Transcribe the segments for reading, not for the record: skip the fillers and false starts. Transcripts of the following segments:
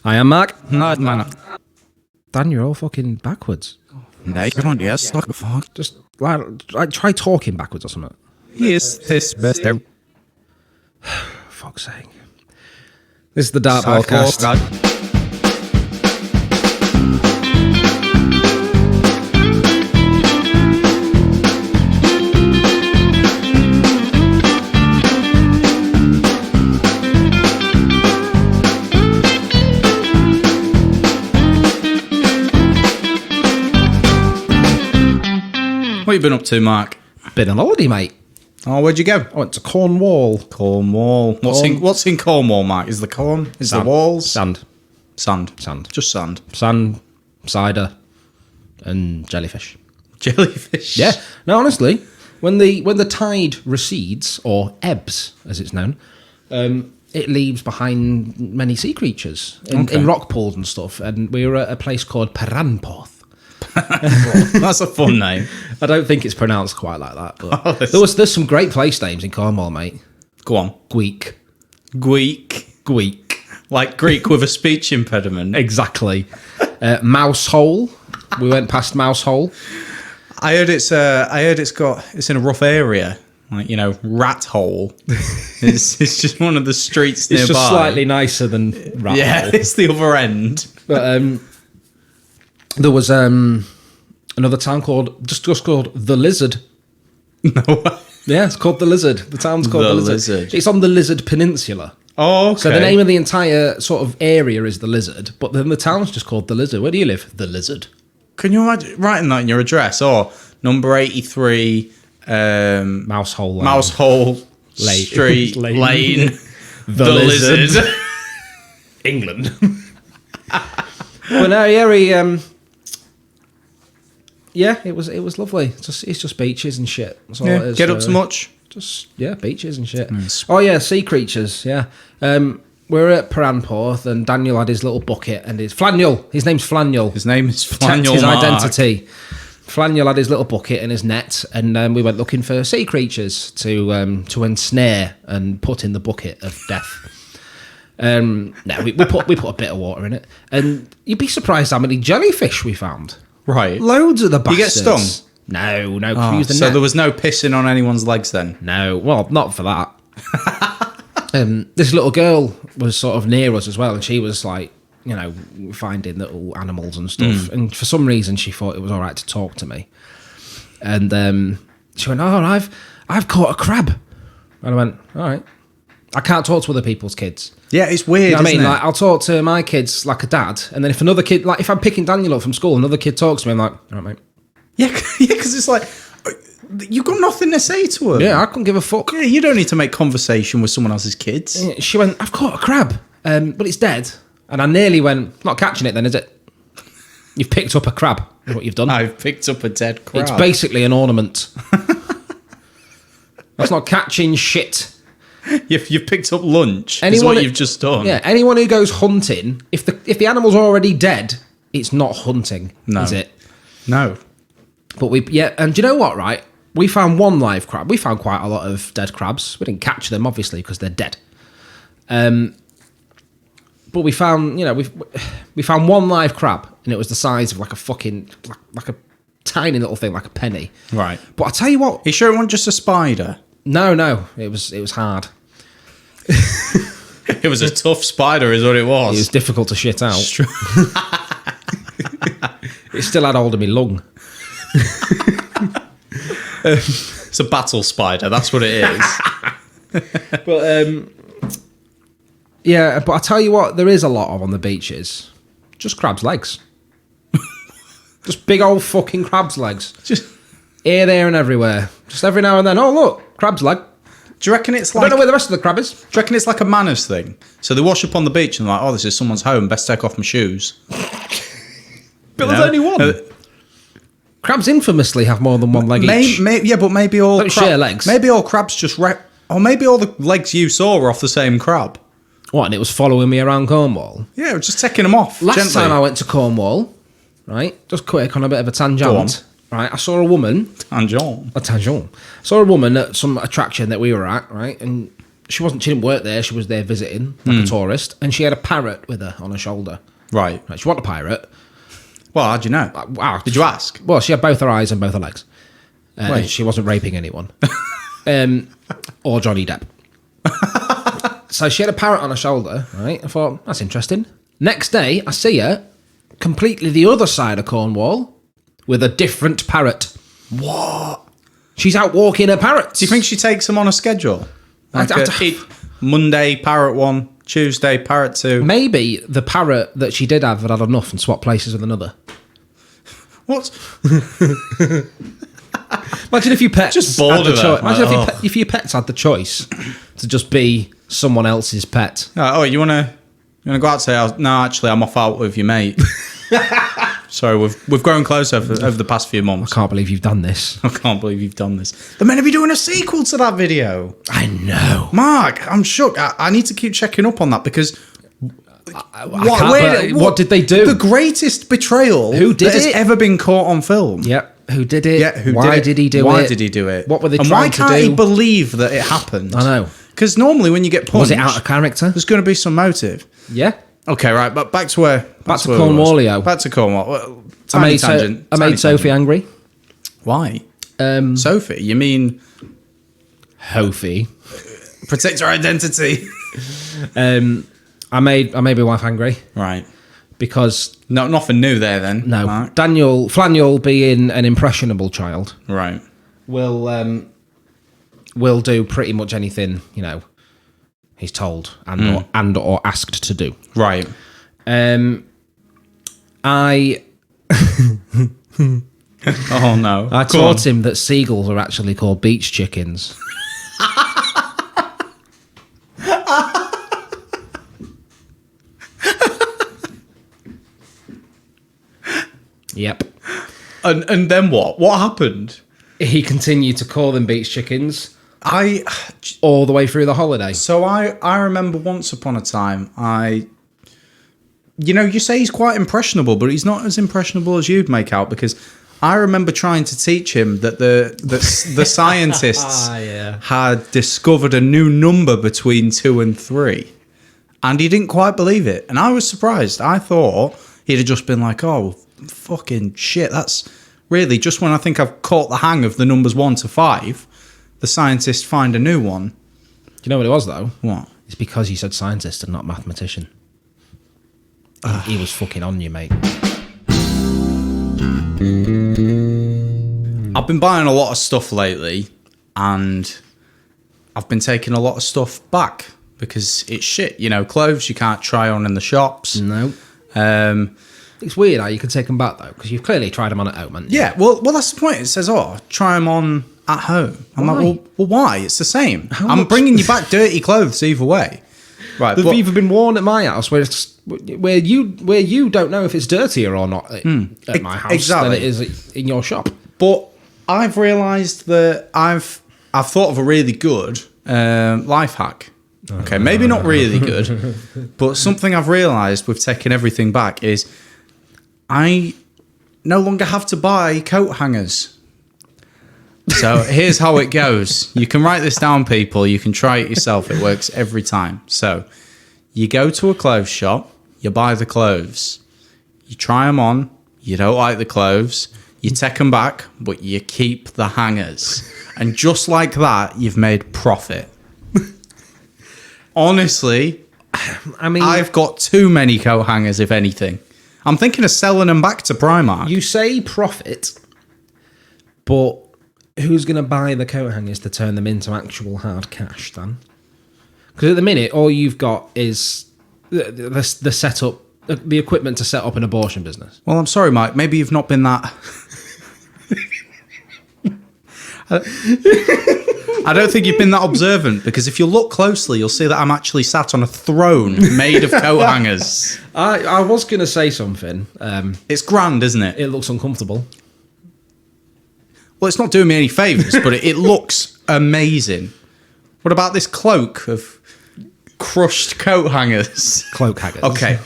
I am Marc. No, man. Dan, you're all fucking backwards. Nee, come on, yes. What the fuck? Just like try talking backwards or something. Yes, this best. Fuck's sake. This is the Dark Podcast. What you been up to, Mark? Been on holiday, mate. Oh, where'd you go? I went to Cornwall. Cornwall. What's in Cornwall, Mark? Is the corn? Is the walls? Sand. Sand. Sand. Just sand. Sand, cider, and jellyfish. Jellyfish. Yeah. No, honestly, when the tide recedes, or ebbs, as it's known, it leaves behind many sea creatures in rock pools and stuff. And we were at a place called Paranporth. That's a fun name. I don't think it's pronounced quite like that, but there's some great place names in Cornwall, mate. Go on. Gweek. Like Greek with a speech impediment. Exactly. Mouse Hole. We went past Mouse Hole. I heard it's in a rough area. Like, Rat Hole. It's just one of the streets nearby. It's just slightly nicer than Rat Hole. Yeah, it's the other end. But there was another town just called The Lizard. No. Yeah, it's called The Lizard. The town's called The Lizard. It's on the Lizard Peninsula. Oh, okay. So the name of the entire sort of area is The Lizard, but then the town's just called The Lizard. Where do you live? The Lizard. Can you imagine writing that in your address? Or number 83... Mouse Hole Street Lane. The Lizard. England. Well, no, it was lovely. It's just beaches and shit. That's all it is. Get up to much? Just beaches and shit. Oh yeah, sea creatures. Yeah. We're at Paranporth, and Daniel had his little bucket and his Flaniel. His name's Flaniel. His name is Flaniel. His identity. Flaniel had his little bucket and his net, and we went looking for sea creatures to ensnare and put in the bucket of death. We put a bit of water in it, and you'd be surprised how many jellyfish we found. Right, loads of the bastards. You get stung? No. Oh, Use the so net. there was no pissing on anyone's legs then? No, well, not for that. This little girl was sort of near us as well, and she was like, finding little animals and stuff. And for some reason, she thought it was all right to talk to me. And she went, "Oh, I've caught a crab." And I went, "All right." I can't talk to other people's kids. Yeah, it's weird. I mean, it? Like, I'll talk to my kids like a dad, and then if another kid, like if I'm picking Daniel up from school, another kid talks to me, I'm like, "All right, mate." Yeah, because it's like you've got nothing to say to her. Yeah, I couldn't give a fuck. Yeah, you don't need to make conversation with someone else's kids. She went, "I've caught a crab, but it's dead." And I nearly went, "Not catching it then, is it? You've picked up a crab, is what you've done." I've picked up a dead crab. It's basically an ornament. That's not catching shit. You've picked up lunch, is what you've just done. Yeah, anyone who goes hunting, if the animal's already dead, it's not hunting, is it? No. But and do you know what, right? We found one live crab. We found quite a lot of dead crabs. We didn't catch them, obviously, because they're dead. But we found, we found one live crab, and it was the size of like a fucking, like a tiny little thing, like a penny. Right. But I tell you what. Are you sure it wasn't just a spider? No, it was hard. It was a tough spider, is what it was. It was difficult to shit out. It still had hold of me lung. It's a battle spider, that's what it is. But yeah, but I tell you what, there is a lot of on the beaches. Just crab's legs. Just big old fucking crab's legs. Just here, there, and everywhere. Just every now and then. Oh look, crab's leg. Do you reckon it's like... I don't know where the rest of the crab is. Do you reckon it's like a manners thing? So they wash up on the beach and they're like, "Oh, this is someone's home, best take off my shoes." But there's only one. Crabs infamously have more than one leg each. Yeah, but maybe all... Don't share legs. Maybe all crabs just... Or maybe all the legs you saw were off the same crab. What, and it was following me around Cornwall? Yeah, it was just taking them off Last time I went to Cornwall, right, just quick on a bit of a tangent, right, I saw a woman... Tangent. A tangent. Saw a woman at some attraction that we were at, right, and she didn't work there. She was there visiting, like a tourist, and she had a parrot with her on her shoulder. Right. She wanted a pirate. Well, how'd you know? Wow. Did you ask? Well, she had both her eyes and both her legs. And she wasn't raping anyone. Or Johnny Depp. So she had a parrot on her shoulder, right? I thought, that's interesting. Next day, I see her completely the other side of Cornwall with a different parrot. What? She's out walking her parrots. Do you think she takes them on a schedule? Like Monday, parrot 1, Tuesday, parrot 2. Maybe the parrot that she did have had enough and swapped places with another. What? Imagine if your pets Just bored of her. Imagine if your pets had the choice to just be someone else's pet. Oh, you wanna go out today? No, actually, I'm off out with your mate. Sorry, we've grown close over the past few months. I can't believe you've done this. I can't believe you've done this. They're meant to be doing a sequel to that video. I know. Mark, I'm shook. I need to keep checking up on that because what did they do? The greatest betrayal that has ever been caught on film. Yep. Who did it? Yeah, Why did he do it? Why did he do it? What were they and trying to do? Why can't he believe that it happened? I know. Because normally when you get punched... Was it out of character? There's going to be some motive. Yeah. Okay, right, but back to where... Back to Cornwall. Back to Cornwall. Well, I made Sophie angry. Why? Sophie? You mean... Hophie. Protect her identity. I made my wife angry. Right. Because... No, nothing new there then. No. Mark. Flaniel, being an impressionable child... Right. Will do pretty much anything, he's told and or asked to do. Right. I Oh no. I taught him that seagulls are actually called beach chickens. Yep. And then what? What happened? He continued to call them beach chickens all the way through the holiday. So I remember once upon a time, you say he's quite impressionable, but he's not as impressionable as you'd make out, because I remember trying to teach him that the scientists had discovered a new number between 2 and 3, and he didn't quite believe it. And I was surprised. I thought he'd have just been like, oh, fucking shit, that's really just when I think I've caught the hang of the numbers 1 to 5, the scientists find a new one. Do you know what it was, though? What? It's because you said scientist and not mathematician. He was fucking on you, mate. I've been buying a lot of stuff lately, and I've been taking a lot of stuff back because it's shit. Clothes you can't try on in the shops. No. It's weird how you can take them back, though, because you've clearly tried them on at home, haven't you? Yeah, well, that's the point. It says, try them on at home. I'm like, well, why? It's the same. I'm bringing you back dirty clothes either way. Right, they've either been worn at my house, where you don't know if it's dirtier or not at my house than it is in your shop. But I've realised that I've thought of a really good life hack. Okay, maybe not really good, but something I've realised with taking everything back is I no longer have to buy coat hangers. So here's how it goes. You can write this down, people. You can try it yourself. It works every time. So you go to a clothes shop, you buy the clothes, you try them on, you don't like the clothes, you take them back, but you keep the hangers. And just like that, you've made profit. Honestly, I mean, I've got too many coat hangers, if anything. I'm thinking of selling them back to Primark. You say profit, but who's going to buy the coat hangers to turn them into actual hard cash, then? Because at the minute, all you've got is the setup, the equipment to set up an abortion business. Well, I'm sorry, Mike. Maybe you've not been that... I don't think you've been that observant, because if you look closely, you'll see that I'm actually sat on a throne made of coat hangers. I was going to say something. It's grand, isn't it? It looks uncomfortable. Well, it's not doing me any favours, but it looks amazing. What about this cloak of crushed coat hangers? Cloak hangers. Okay.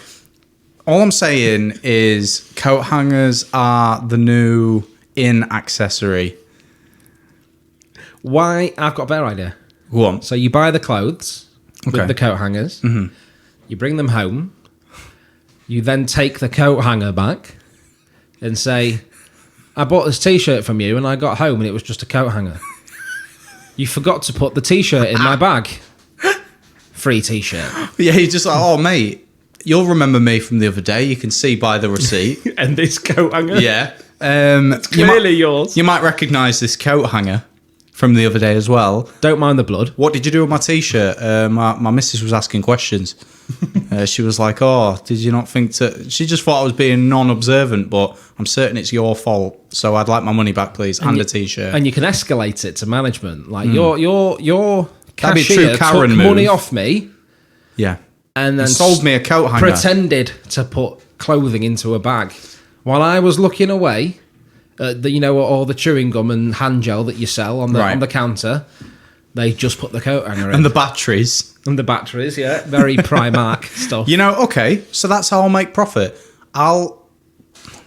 All I'm saying is coat hangers are the new in accessory. Why? I've got a better idea. Go on. So you buy the clothes Okay. with the coat hangers. Mm-hmm. You bring them home. You then take the coat hanger back and say, I bought this T-shirt from you and I got home and it was just a coat hanger. You forgot to put the T-shirt in my bag. Free T-shirt. Yeah, you're just like, oh, mate, you'll remember me from the other day. You can see by the receipt. And this coat hanger. Yeah. Clearly yours. You might recognise this coat hanger from the other day as well. Don't mind the blood. What did you do with my T-shirt? My missus was asking questions. She was like, oh, did you not think to... She just thought I was being non-observant, but I'm certain it's your fault. So I'd like my money back, please, and a T-shirt. And you can escalate it to management. Like, your That'd be a cashier true Karen took move. money off me Yeah. and then sold me a coat hanger. pretended to put clothing into a bag. While I was looking away... all the chewing gum and hand gel that you sell on the counter, they just put the coat hanger in. And the batteries. And the batteries, yeah. Very Primark stuff. Okay, so that's how I'll make profit.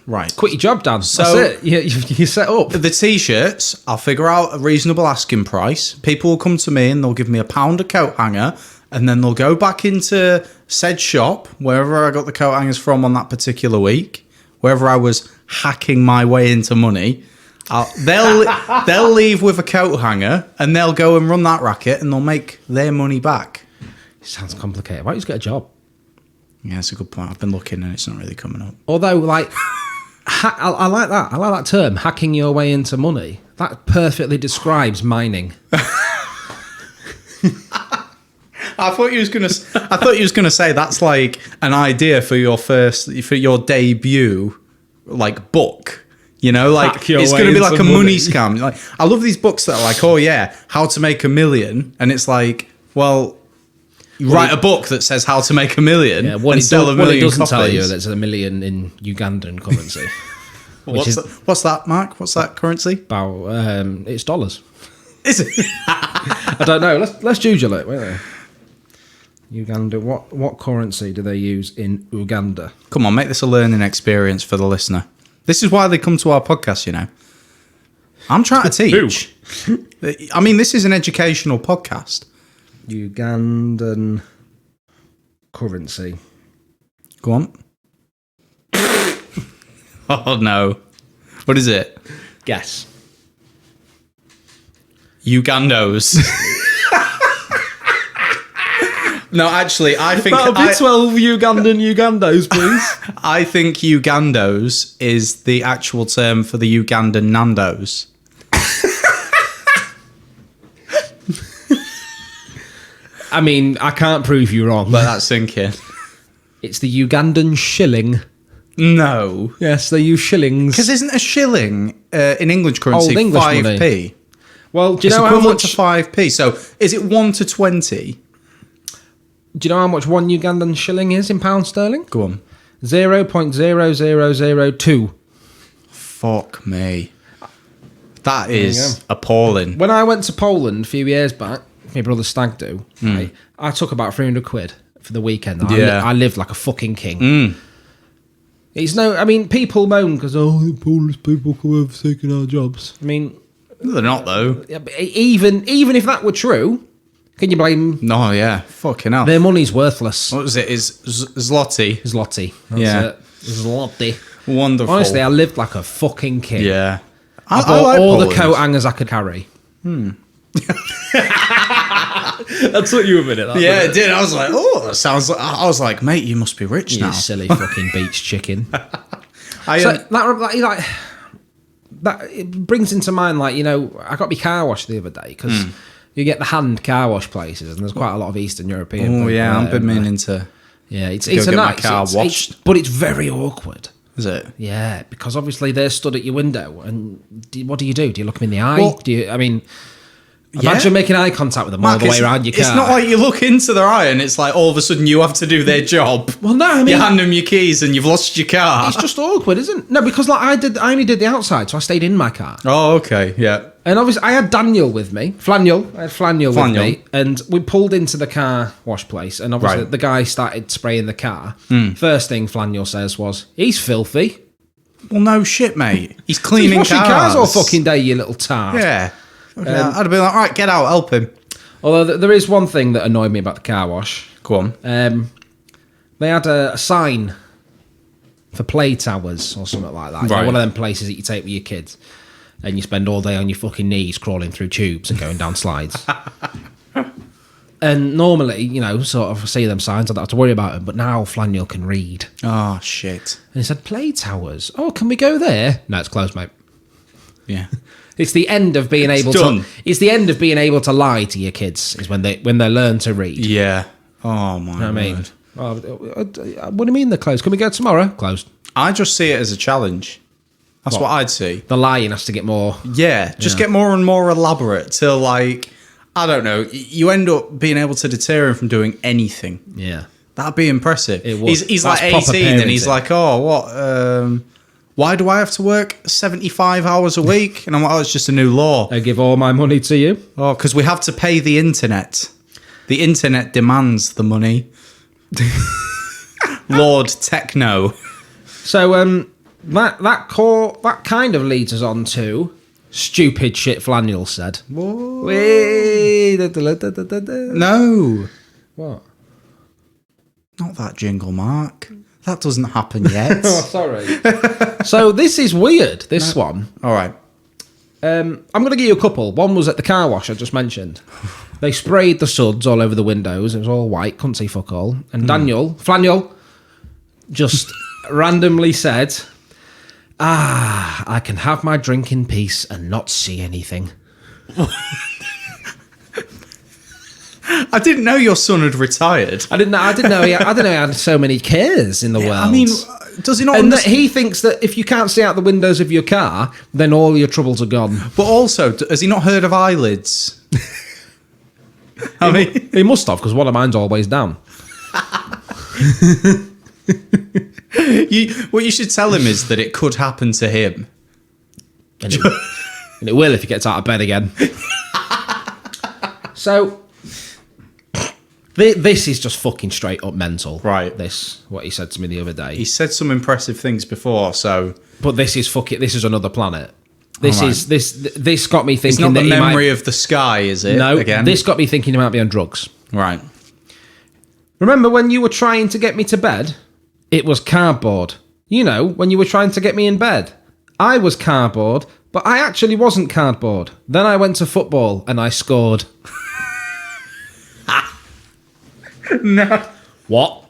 Right. Quit your job, Dan. So- That's it. You set up. The T-shirts, I'll figure out a reasonable asking price. People will come to me and they'll give me £1 a coat hanger, and then they'll go back into said shop, wherever I got the coat hangers from on that particular week, wherever I was hacking my way into money. They'll leave with a coat hanger and they'll go and run that racket and they'll make their money back. Sounds complicated. Why don't you just get a job? Yeah, that's a good point. I've been looking and it's not really coming up. Although, like, I like that. I like that term, hacking your way into money. That perfectly describes mining. I thought you was gonna say that's like an idea for your debut, like book. Hack your It's way going to be like into a money money. scam. Like, I love these books that are like, oh yeah, how to make $1 million, and it's like, well, you write a book that says how to make $1 million and sell a million What it doesn't copies. tell you that's $1 million in Ugandan currency. What's that, Mark? What's that currency? About it's dollars. Is it? I don't know. Let's Google it. Wait there. Uganda. What currency do they use in Uganda? Come on, make this a learning experience for the listener. This is why they come to our podcast, I'm trying to teach. I mean, this is an educational podcast. Ugandan currency. Go on. Oh, no. What is it? Guess. Ugandos. No, actually, I think... That'll be 12 Ugandos, please. I think Ugandos is the actual term for the Ugandan Nandos. I mean, I can't prove you wrong. But that's sinking. It's the Ugandan shilling. No. Yes, they use shillings. Because isn't a shilling in English currency Old English 5p? money. Well, do you It's know how equivalent much? to 5p. So is it 1 to 20? Do you know how much one Ugandan shilling is in pound sterling? Go on. 0.0002. Fuck me. That is appalling. When I went to Poland a few years back, my brother stag do, right, I took about 300 quid for the weekend. I lived like a fucking king. It's people moan because, the Polish people come over taking our jobs. I mean... They're not, though. Yeah, but even if that were true, can you blame them? No, yeah. Fucking hell. Their money's worthless. What was it? Is Zloty? Zloty. That's Yeah. it. Zloty. Wonderful. Honestly, I lived like a fucking king. Yeah. I bought like all the Poland. coat hangers I could carry. That took you a minute. Yeah, it did. I was like, oh, that sounds like... I was like, mate, you must be rich You now. silly fucking beach chicken. I, So that it brings into mind, I got my car washed the other day because you get the hand car wash places, and there's quite a lot of Eastern European. oh, people yeah, I've there, been and, meaning to... Yeah, it's go a get my nice car washed. but it's very awkward. Is it? Yeah, because obviously they're stood at your window, and what do you do? Do you look them in the eye? Well, Imagine making eye contact with them all the way around your car. It's not like you look into their eye and it's like all of a sudden you have to do their job. Well, no, I mean... You hand them your keys and you've lost your car. It's just awkward, isn't it? No, because I only did the outside, so I stayed in my car. Oh, okay, yeah. And obviously, I had Daniel with me. I had Flaniel with me. And we pulled into the car wash place. And obviously, Right. the guy started spraying the car. First thing Flaniel says was, he's filthy. Well, no shit, mate. He's cleaning He's washing cars all fucking day, you little tart. Yeah. I'd have been like, right, get out, help him. Although there is one thing that annoyed me about the car wash. Go on. They had a sign for play towers or something like that. You know, Right. one of them places that you take with your kids and you spend all day on your fucking knees crawling through tubes and going down slides. And normally, you know, sort of see them signs, I don't have to worry about them. But now Flaniel can read. Oh, shit. And he said, play towers. Oh, can we go there? No, it's closed, mate. Yeah. It's the end of being able done. to. It's the end of being able to lie to your kids. Is when they learn to read. Yeah. Oh, my You know what I mean? word. Oh, what do you mean they're closed? Can we go tomorrow? Closed. I just see it as a challenge. That's what I'd see. The lying has to get more. Yeah, just get more and more elaborate till, like, I don't know, you end up being able to deter him from doing anything. Yeah. That'd be impressive. It would. He's like That's proper 18 and he's parenting. like, oh, what? Why do I have to work 75 hours a week? And I'm like, oh, it's just a new law. I give all my money to you. Oh, because we have to pay the internet. The internet demands the money. Lord Techno. So that kind of leads us on to stupid shit Flaniel said. No. What? Not that jingle, Mark. That doesn't happen yet. Sorry. So this is weird, this one. All right. I'm going to give you a couple. One was at the car wash I just mentioned. They sprayed the suds all over the windows. It was all white, couldn't see fuck all. And Flaniel, just randomly said, I can have my drink in peace and not see anything. I didn't know your son had retired. I didn't know he had so many cares in the world. I mean, does he not and that understand? he thinks that if you can't see out the windows of your car, then all your troubles are gone. But also, has he not heard of eyelids? I mean, He must have, because one of mine's always down. what you should tell him is that it could happen to him. And it will if he gets out of bed again. So, this is just fucking straight up mental. Right. This, what he said to me the other day. He said some impressive things before, so But this is another planet. This All right. is this got me thinking it's not that the he memory might, of the sky, is it? No, again. this got me thinking he might be on drugs. Right. Remember when you were trying to get me to bed? It was cardboard. You know, when you were trying to get me in bed. I was cardboard, but I actually wasn't cardboard. Then I went to football and I scored. No. What?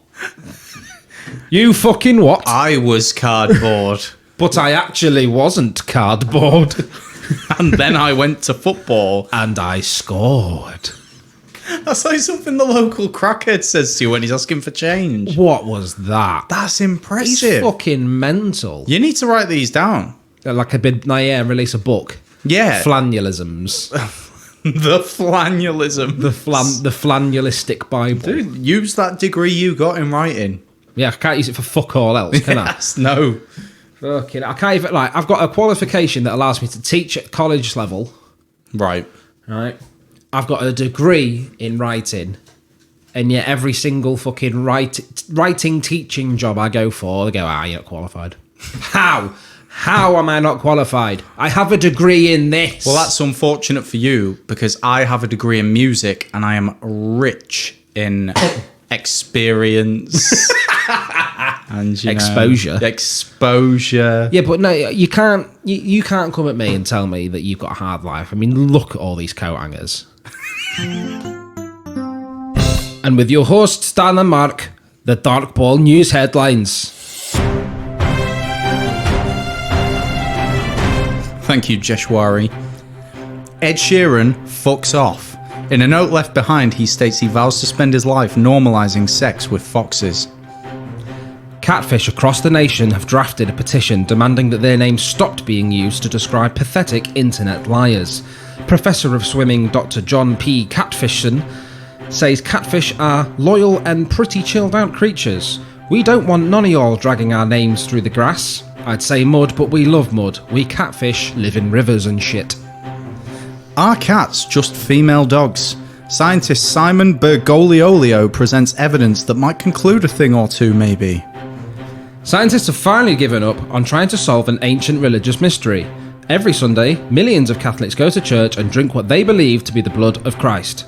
You fucking what? I was cardboard, But I actually wasn't cardboard. and then I went to football. And I scored. That's like something the local crackhead says to you when he's asking for change. What was that? That's He's impressive. fucking mental. You need to write these down. Like a bit, release a book. Yeah. Flanulisms. The flanulism. The flanulistic Bible. Dude, use that degree you got in writing. Yeah, I can't use it for fuck all else, can Yes, no. I? Fucking, I can't even, like, I've got a qualification that allows me to teach at college level, Right. right? I've got a degree in writing, and yet every single fucking writing teaching job I go for, they go, you're not qualified. How? How am I not qualified? I have a degree in this. Well, that's unfortunate for you because I have a degree in music and I am rich in experience and Exposure. Exposure. Yeah, but no, you can't. You can't come at me and tell me that you've got a hard life. I mean, look at all these coat hangers. And with your hosts Dan and Marc, the Dark Ball News headlines. Thank you, Jeshwari. Ed Sheeran fucks off. In a note left behind, he states he vows to spend his life normalising sex with foxes. Catfish across the nation have drafted a petition demanding that their names stopped being used to describe pathetic internet liars. Professor of swimming Dr. John P. Catfishson says catfish are loyal and pretty chilled out creatures. We don't want none of y'all dragging our names through the grass. I'd say mud, but we love mud. We catfish live in rivers and shit. Are cats just female dogs? Scientist Simon Bergoglio presents evidence that might conclude a thing or two, maybe. Scientists have finally given up on trying to solve an ancient religious mystery. Every Sunday, millions of Catholics go to church and drink what they believe to be the blood of Christ.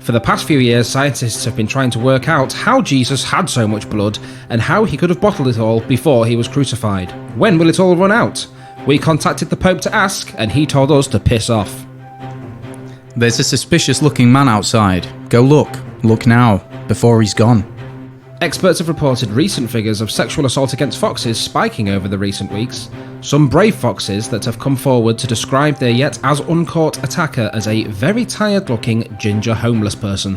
For the past few years, scientists have been trying to work out how Jesus had so much blood and how he could have bottled it all before he was crucified. When will it all run out? We contacted the Pope to ask, and he told us to piss off. There's a suspicious-looking man outside. Go look. Look now, before he's gone. Experts have reported recent figures of sexual assault against foxes spiking over the recent weeks. Some brave foxes that have come forward to describe their yet as uncaught attacker as a very tired-looking ginger homeless person.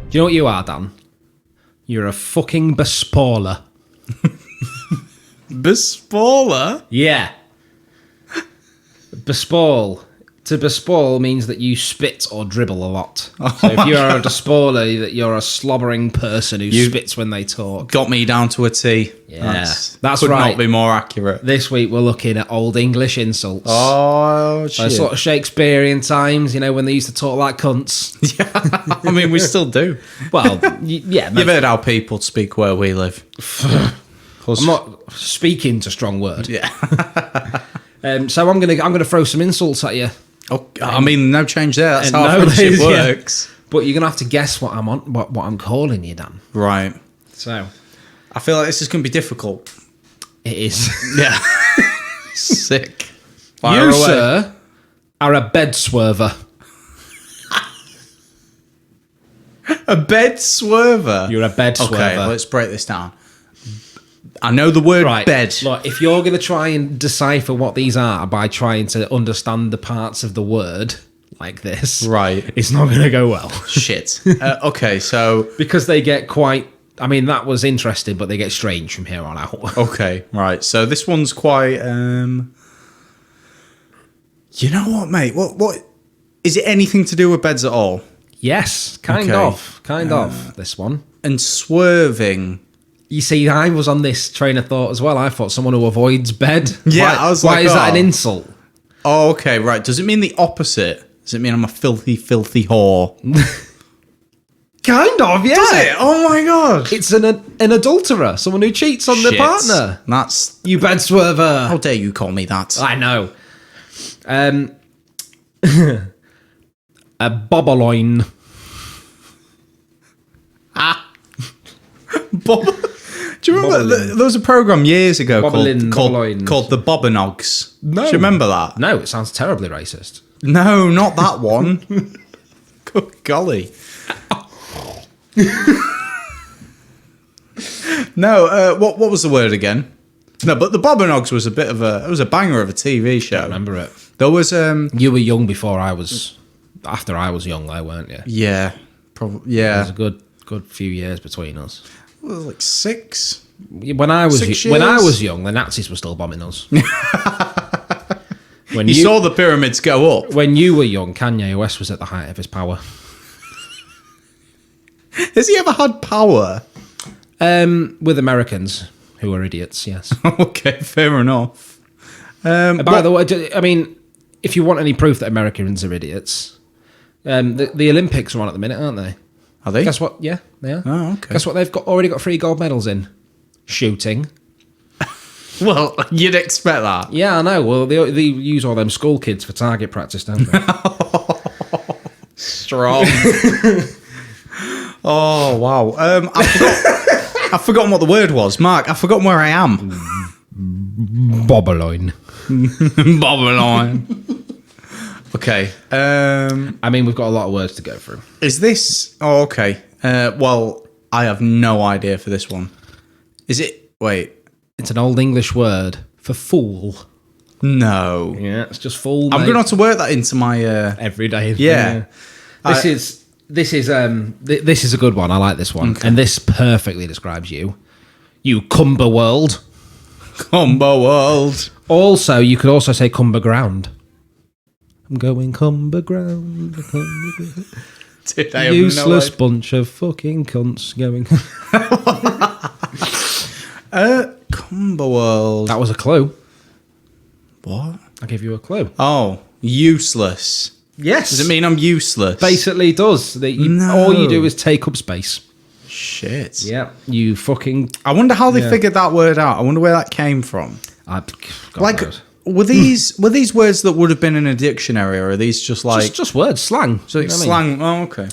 Do you know what you are, Dan? You're a fucking bespaller. Bespaller? Yeah. Bespall. To bespall means that you spit or dribble a lot. So if you're a bespaller, that you're a slobbering person who spits when they talk. Got me down to a T. Yeah, that's could right. Not be more accurate. This week we're looking at Old English insults. Oh, shit. Sort of Shakespearean times, you know, when they used to talk like cunts. Yeah, I mean, we still do. Well, yeah. You've heard how people speak where we live. I'm not speaking to strong word. Yeah. So I'm gonna throw some insults at you. Oh, I mean, no change there. That's how no, friendship works. Yeah. But you're gonna have to guess what I'm on, what I'm calling you, Dan. Right. So I feel like this is gonna be difficult. it is. Yeah. Sick. Fire away. Sir, are a bed swerver. A bed swerver. You're a bed swerver. Okay, let's break this down. I know the word bed. Look, if you're going to try and decipher what these are by trying to understand the parts of the word like this, right, it's not going to go well. Shit. Okay, so because they get quite. I mean, that was interesting, but they get strange from here on out. Okay, right. So this one's quite. You know what, mate? What is it? Anything to do with beds at all? Yes, kind of. This one and swerving. You see, I was on this train of thought as well. I thought someone who avoids bed. Yeah, I was like, why is that an insult? Oh, okay, right. Does it mean the opposite? Does it mean I'm a filthy, filthy whore? Kind of, yeah. Does it? Oh my god! It's an adulterer, someone who cheats on their partner. That's you bed swerver. How dare you call me that? I know. A boboloin. Do you remember there was a program years ago called the Bobanogs? No. Do you remember that? No, it sounds terribly racist. No, not that one. Good golly. No, what was the word again? No, but the Bobanogs was a banger of a TV show. I remember it. There was you were young before I was. After I was young, though, weren't you? Yeah, probably. Yeah, it was a good few years between us. It was like 6. When I was young, the Nazis were still bombing us. When you saw the pyramids go up. When you were young, Kanye West was at the height of his power. Has he ever had power? With Americans who are idiots, yes. Okay, fair enough. By the way, I mean, if you want any proof that Americans are idiots, the Olympics are on at the minute, aren't they? Are they? Guess what? Yeah, they are. Oh, okay. Guess what? They've already got 3 gold medals in shooting. Well, you'd expect that. Yeah, I know. Well, they use all them school kids for target practice, don't they? Strong. Oh wow. I've forgotten what the word was, Mark. I've forgotten where I am. Boboloin. Boboloin. Okay. I mean, we've got a lot of words to go through. Is this? Oh, okay. Well, I have no idea for this one. Is it? Wait. It's an Old English word for fool. No. Yeah, it's just fool. I'm going to have to work that into my everyday. Yeah. This is a good one. I like this one, and this perfectly describes you. You Cumber World. Cumber World. Also, you could also say Cumber Ground. I'm going Cumber Ground. Dude, I useless bunch of fucking cunts going. Cumber World. That was a clue. What? I gave you a clue. Oh, useless. Yes. Does it mean I'm useless? Basically, it does. All you do is take up space. Shit. Yeah. You fucking. I wonder how they figured that word out. I wonder where that came from. Were these words that would have been in a dictionary, or are these just like Just words, slang. so You know what I mean? slang? Oh, okay.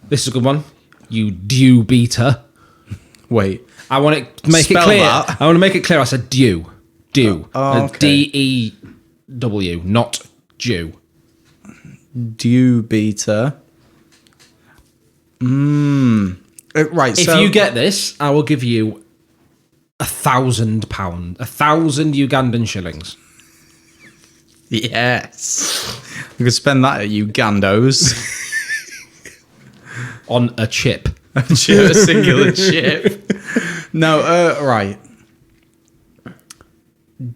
This is a good one. You dew beater. Wait. I want to make it Spell clear. that. I want to make it clear. I said dew. Dew. Oh, okay. D-E-W, not Jew. Dew beater. Right. If you get this, I will give you £1,000, 1,000 Ugandan shillings. Yes, we could spend that at Ugandos. On a chip. A singular chip. No, right.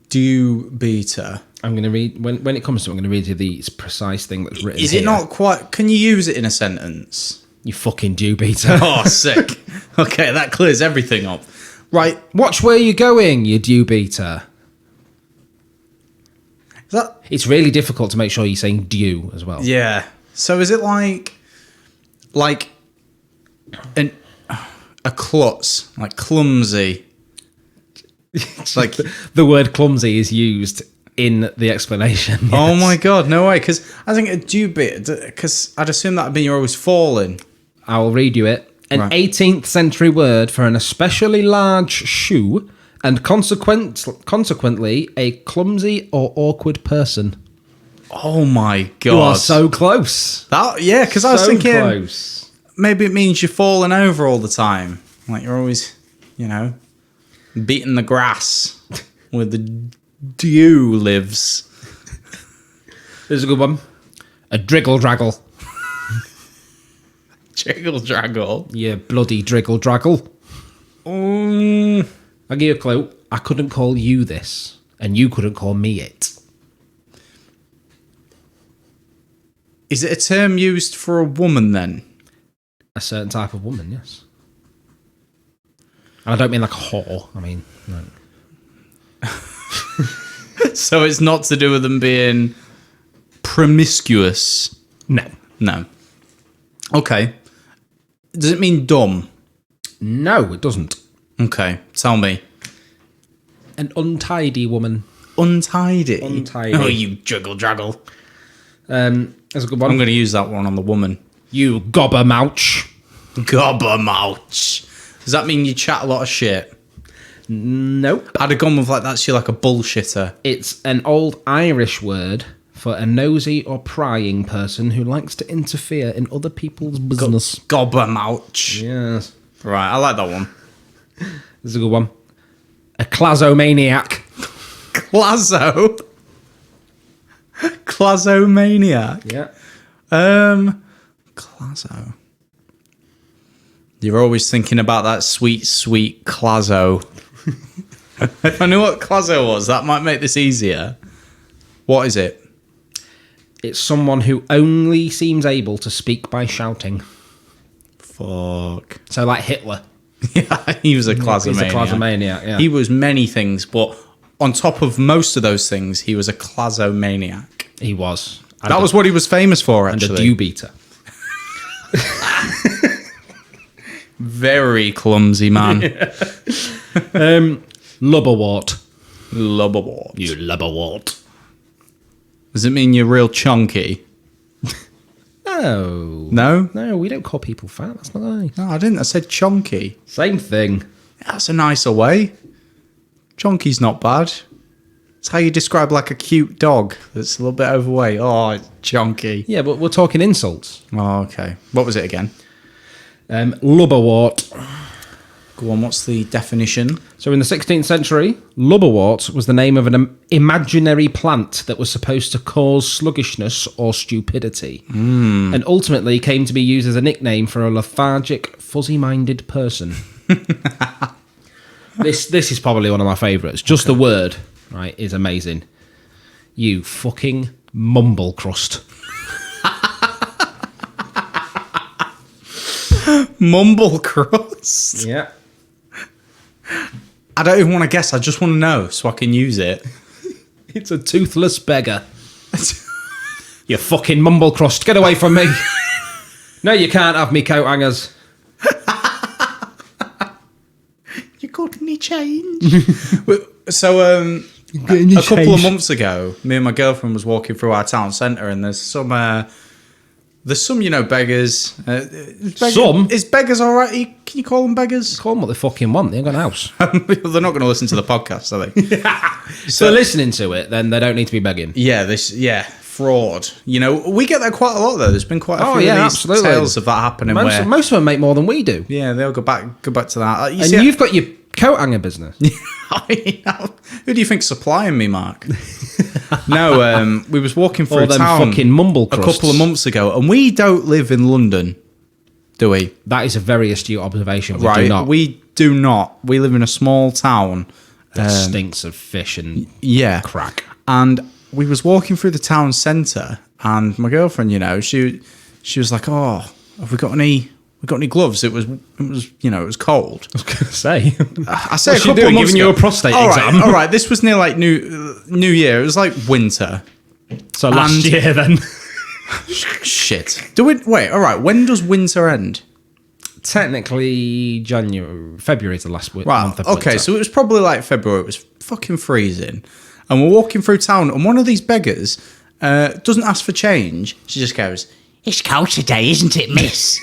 Dew beater. I'm going to read, when it comes to it, I'm going to read you the precise thing that's written Is here. it not quite... Can you use it in a sentence? You fucking dew beater. Oh, sick. Okay, that clears everything up. Right. Watch where you're going, you dew beater. Is that... It's really difficult to make sure you're saying dew as well. Yeah. So is it like a klutz, like clumsy? It's like... The word clumsy is used in the explanation. Oh yes. my God, no way. Because I think a dew bit, because I'd assume that would mean you're always falling. I will read you it. An Right. 18th century word for an especially large shoe and consequently a clumsy or awkward person. Oh my God. You are so close. That, yeah, because I was So thinking close. maybe it means you're falling over all the time. Like you're always, beating the grass where the dew lives. This is a good one. A driggle draggle. Jiggle draggle. You bloody driggle draggle. I'll give you a clue. I couldn't call you this, and you couldn't call me it. Is it a term used for a woman then? A certain type of woman, yes. And I don't mean like a whore. I mean, like... So it's not to do with them being promiscuous. No. No. Okay. Does it mean dumb? No, it doesn't. Okay, tell me. An untidy woman. Untidy. Untidy. Oh, you juggle draggle. That's a good one. I'm going to use that one on the woman. You gobbermouch. Gobbermouch. Does that mean you chat a lot of shit? Nope. I'd have gone with like that's you like a bullshitter. It's an old Irish word for a nosy or prying person who likes to interfere in other people's business. Gobbermouch. Yes. Right, I like that one. This is a good one. A clasomaniac. Clazo. Clazomaniac. Yeah. Clazo. You're always thinking about that sweet, sweet Clazo. If I knew what Clazo was, that might make this easier. What is it? It's someone who only seems able to speak by shouting. Fuck. So like Hitler. Yeah, he was a Clazomaniac. He's a clasomaniac, yeah. He was many things, but on top of most of those things, he was a Clazomaniac. He was. That was what he was famous for, And a actually. dew beater. Very clumsy man. Lubberwort. Lubberwort. You lubberwort. Does it mean you're real chunky? No. No? No, we don't call people fat. That's not nice. No, I didn't. I said chunky. Same thing. That's a nicer way. Chunky's not bad. It's how you describe like a cute dog that's a little bit overweight. Oh, it's chunky. Yeah, but we're talking insults. Oh, okay. What was it again? Lubberwort. Go on, what's the definition? So in the 16th century, lubberwort was the name of an imaginary plant that was supposed to cause sluggishness or stupidity, and ultimately came to be used as a nickname for a lethargic, fuzzy-minded person. This is probably one of my favourites. Just the word, right, is amazing. You fucking mumble crust. Mumble crust. Yeah. I don't even want to guess. I just want to know so I can use it. It's a toothless beggar. You fucking mumble crust. Get away from me. No, you can't have me coat hangers. You got any change? So, a couple of months ago, me and my girlfriend was walking through our town centre, and there's some beggars. Some? Is beggars all right? Can you call them beggars? Call them what they fucking want. They ain't got an house. They're not going to listen to the podcast, are they? So they're listening to it, then they don't need to be begging. Yeah, fraud. We get that quite a lot, though. There's been quite a few of these absolutely. tales of that happening. Most of them make more than we do. Yeah, they'll go back to that. You've got your coat hanger business. Who do you think's supplying me, Mark? No, we was walking through them town fucking mumble a crusts. couple of months ago, and we don't live in London, do we? That is a very astute observation. We Right, do not. we do not. We live in a small town. That stinks of fish and crack. And we was walking through the town centre, and my girlfriend, she was like, "Oh, have we got any gloves?" It was cold. I was going to say. I say What's a couple she doing, of months giving you ago. a prostate All exam? Right, all right. This was near like New Year. It was like winter. So last year, then. Shit. All right. When does winter end? Technically, February is the last month of winter. Okay, so it was probably like February. It was fucking freezing, and we're walking through town, and one of these beggars doesn't ask for change. She just goes, "It's cold today, isn't it, miss?"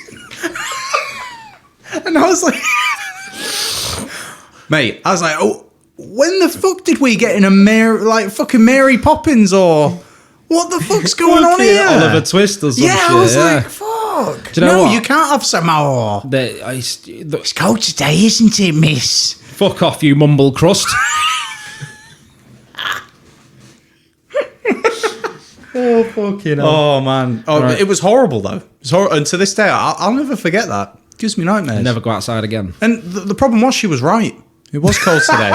And I was like, mate, oh, when the fuck did we get in a fucking Mary Poppins, or what the fuck's going on here? Oliver Twist or some shit. I was like, fuck. Do you know what? You can't have some more. It's cold today, isn't it, miss? Fuck off, you mumble crust. Oh, fucking hell. Oh, man. It was horrible, though. And to this day, I'll never forget that. It gives me nightmares. Never go outside again. And the problem was, she was right. It was cold today.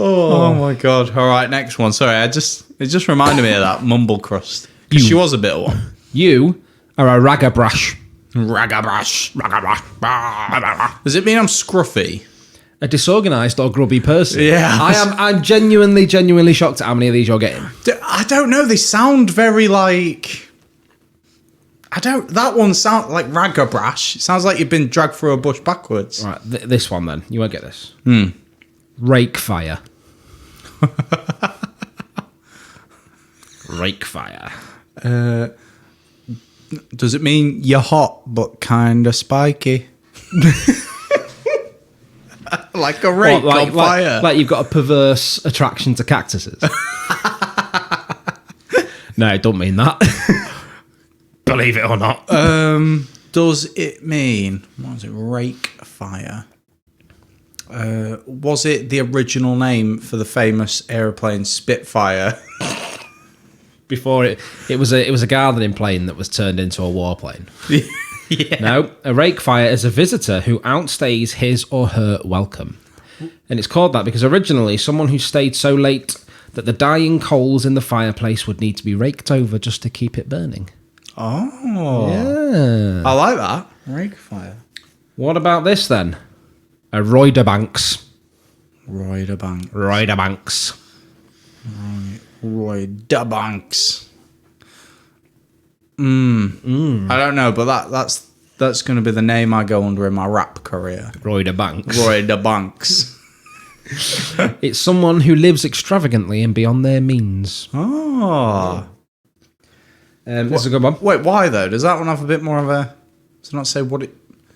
Oh my god! All right, next one. Sorry, it just reminded me of that mumble crust. She was a bit of one. You are a ragabrash. Ragabrash. Does it mean I'm scruffy? A disorganised or grubby person. Yeah. I'm genuinely shocked at how many of these you're getting. I don't know. They sound very like. That one sounds like ragabrash. It sounds like you've been dragged through a bush backwards. Right, this one then. You won't get this. Rake fire. Rake fire. Does it mean you're hot but kind of spiky? Like a rake on fire. Like you've got a perverse attraction to cactuses. No, it don't mean that. Believe it or not. Does it mean, what was it, rake fire? Was it the original name for the famous aeroplane Spitfire? Before it was a gardening plane that was turned into a warplane. Yeah. No, a rake fire is a visitor who outstays his or her welcome. And it's called that because originally someone who stayed so late that the dying coals in the fireplace would need to be raked over just to keep it burning. Oh. Yeah. I like that. Rake fire. What about this then? A Roiderbanks. Roiderbanks. Roiderbanks. Roiderbanks. I don't know, but that's going to be the name I go under in my rap career. Roiderbanks. Roiderbanks. It's someone who lives extravagantly and beyond their means. Oh. This is a good one. Wait, why though? Does that one have a bit more of a... Does it not say what it...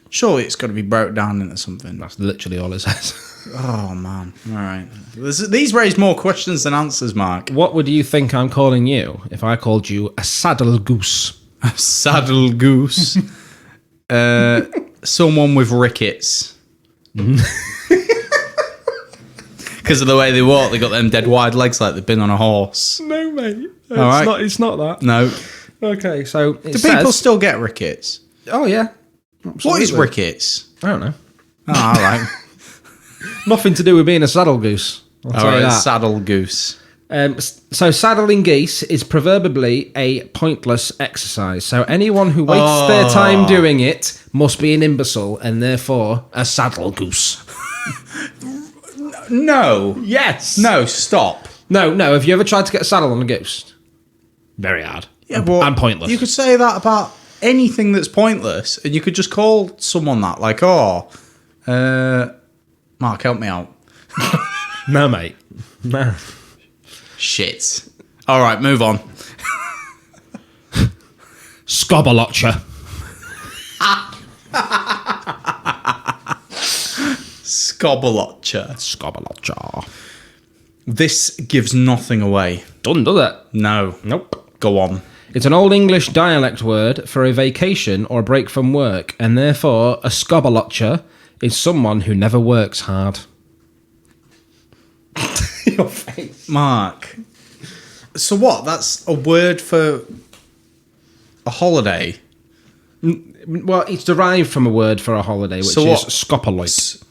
Surely it's got to be broke down into something. That's literally all it says. Oh, man. All right. These raise more questions than answers, Mark. What would you think I'm calling you if I called you a saddle goose? A saddle goose. Someone with rickets. Because of the way they walk, they got them dead wide legs like they've been on a horse. No, mate. It's not that. No. Okay, so Do people still get rickets? Oh, yeah. Absolutely. What is rickets? I don't know. Oh, all right. Nothing to do with being a saddle goose. I'll tell you that. Saddle goose. So saddling geese is proverbially a pointless exercise. So anyone who wastes their time doing it must be an imbecile and therefore a saddle goose. No. Yes. No, stop. No. Have you ever tried to get a saddle on a goose? Very hard. Yeah, but and pointless. You could say that about anything that's pointless, and you could just call someone that, like, my Mark, help me out. No, mate. No. Shit. All right, move on. Scobberlotcher. Scobberlotcher. This gives nothing away. Doesn't, does it? No. Nope. Go on. It's an Old English dialect word for a vacation or a break from work, and therefore a scobberlotcher is someone who never works hard. Your face. Mark. So what? That's a word for a holiday? Well, it's derived from a word for a holiday, which So is what? scopperloit.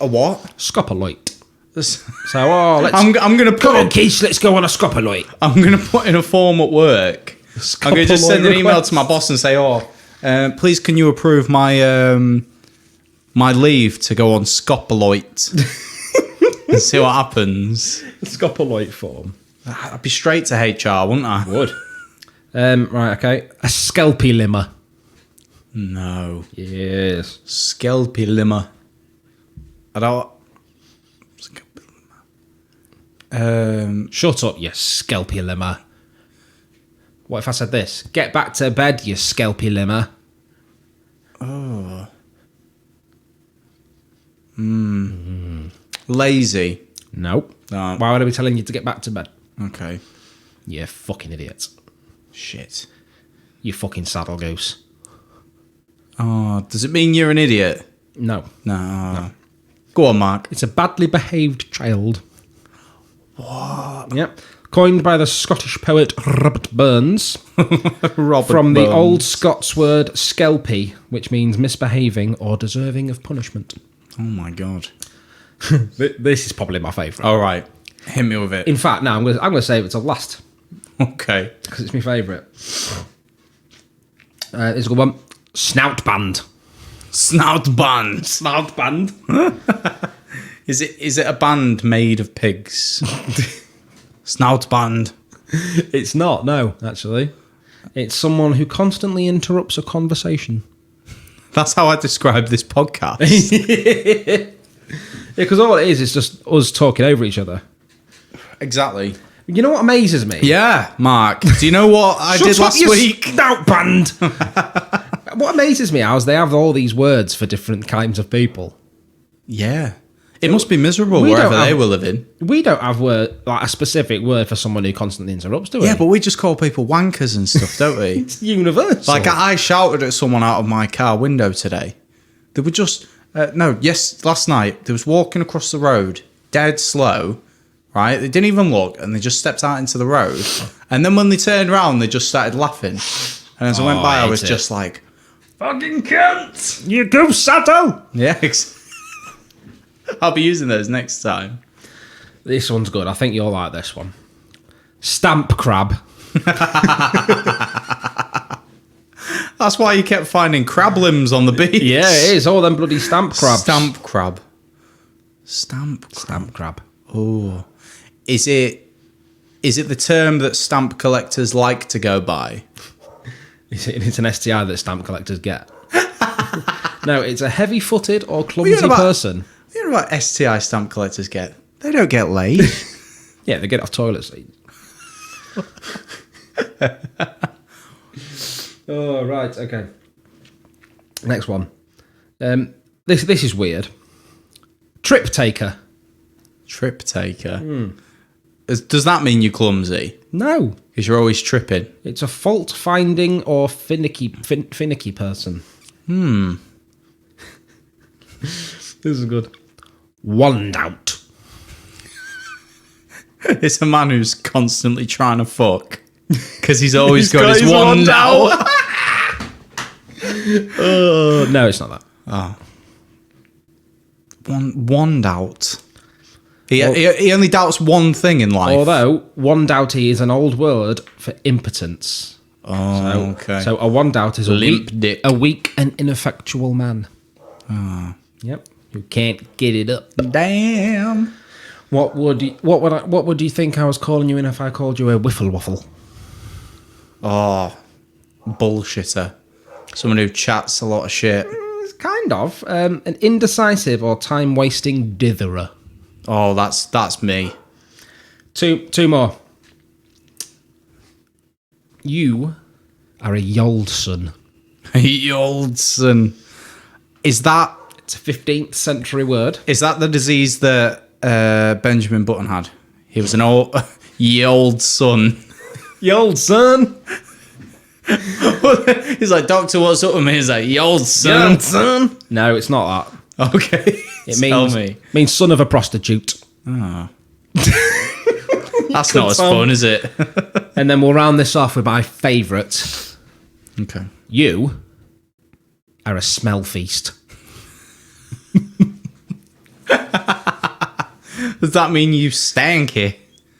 A what? Scopperloit. This- So, let's... I'm going to Come on, put. Keith, let's go on a scopperloit. I'm going to put in a form at work. I'm going to just send an email to my boss and say, please can you approve my my leave to go on Scopperloit and see what happens. Scopperloit form. I'd be straight to HR, wouldn't I? Would. Right, okay. A scalpy limmer. No. Yes. Scalpy limmer. I don't... Shut up, you scalpy limmer. What if I said this? Get back to bed, you scalpy limmer. Lazy. Nope. No. Why would I be telling you to get back to bed? Okay. You fucking idiot. Shit. You fucking saddlegoose. Oh, does it mean you're an idiot? No. No. Go on, Mark. It's a badly behaved child. What? Yep. Coined by the Scottish poet Robert Burns Robert from the Burns. old Scots word skelpie, which means misbehaving or deserving of punishment. Oh my god. This is probably my favourite. All right. Hit me with it. In fact, no, I'm going to save it till last Okay. because it's my favourite. Here's a good one. Snout band. Snout band. Snout band. Is it a band made of pigs? Snout band. It's not, no, actually. It's someone who constantly interrupts a conversation. That's how I describe this podcast. Yeah, because all it is just us talking over each other. Exactly. You know what amazes me? Yeah, Mark. Do you know what I did last week? Snout band. What amazes me is they have all these words for different kinds of people. Yeah. It must be miserable We wherever don't they have- were living. We don't have a specific word for someone who constantly interrupts, do we? Yeah, but we just call people wankers and stuff, don't we? it's universal. Like I shouted at someone out of my car window today. They were just last night they was walking across the road dead slow, right? They didn't even look and they just stepped out into the road. And then when they turned around, they just started laughing. And as I went by, I was just like, "Fucking cunt! You go, Sato! Yeah, I'll be using those next time. This one's good. I think you'll like this one. Stamp crab. That's why you kept finding crab limbs on the beach. Yeah, it is. All them bloody stamp crabs. Stamp crab. Stamp crab. Stamp crab. Oh. Is it the term that stamp collectors like to go by? It's an STI that stamp collectors get. No, it's a heavy-footed or What are clumsy you on about? person. You know what STI stamp collectors get? They don't get laid. Yeah, they get off toilet seats. Oh, right, okay. Next one. This is weird. Trip taker. Trip taker. Does that mean you're clumsy? No, Because you're always tripping. it's a fault-finding or finicky person. This is good. Wand out. It's a man who's constantly trying to fuck. Because he's always got his wand out. No, it's not that. Wand out. He only doubts one thing in life. Although, wand outy is an old word for impotence. Oh, okay. So a wand out is Limp dick. a weak and ineffectual man. Yep. Who can't get it up. Damn. What would you think I was calling you in if I called you a whiffle waffle? Oh, bullshitter. Someone who chats a lot of shit. It's kind of. An indecisive or time-wasting ditherer. Oh, that's me. Two more. You are a Yoldson. Yoldson. Is that... It's a 15th century word. Is that the disease that Benjamin Button had? He was an old... Yoldson. Yoldson. He's like, doctor, what's up with me? He's like, Yoldson. Yoldson. No, it's not that. Okay. It means son of a prostitute. Oh. That's not as fun, is it? And then we'll round this off with my favourite. Okay. You are a smell feast. Does that mean you stanky?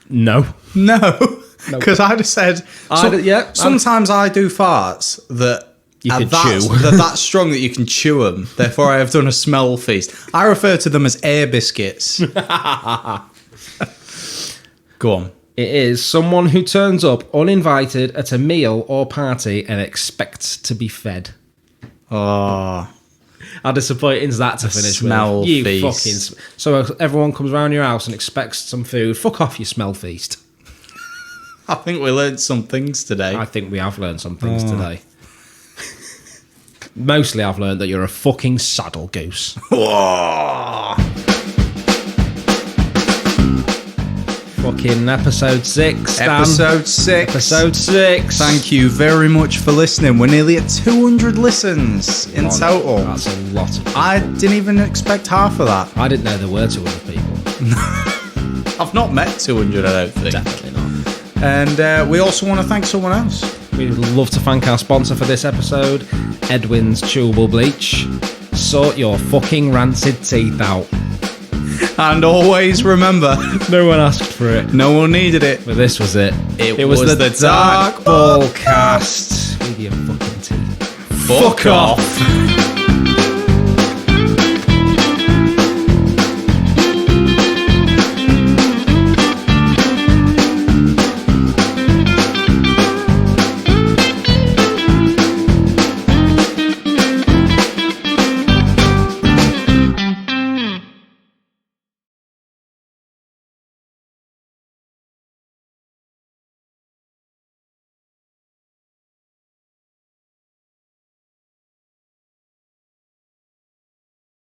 No. No. Because I'd have said... sometimes I do farts that... You can chew. That's strong that you can chew them. Therefore, I have done a smell feast. I refer to them as air biscuits. Go on. It is someone who turns up uninvited at a meal or party and expects to be fed. Oh. How disappointing is that to finish smell with? You feast. fucking... So everyone comes around your house and expects some food. Fuck off, you smell feast. I think we learned some things today. I think we have learned some things today. Mostly I've learned that you're a fucking saddle goose. Fucking episode 6, Dan. Episode 6. Episode 6. Thank you very much for listening. We're nearly at 200 listens in total. That's a lot of people. I didn't even expect half of that. I didn't know there were 200 people. I've not met 200, I don't think. Definitely not. And we also want to thank someone else. We'd love to thank our sponsor for this episode, Edwin's Chewable Bleach. Sort your fucking rancid teeth out. And always remember, no one asked for it. No one needed it. But this was it. It was the Dark Ball Cast. With your fucking teeth. Fuck off.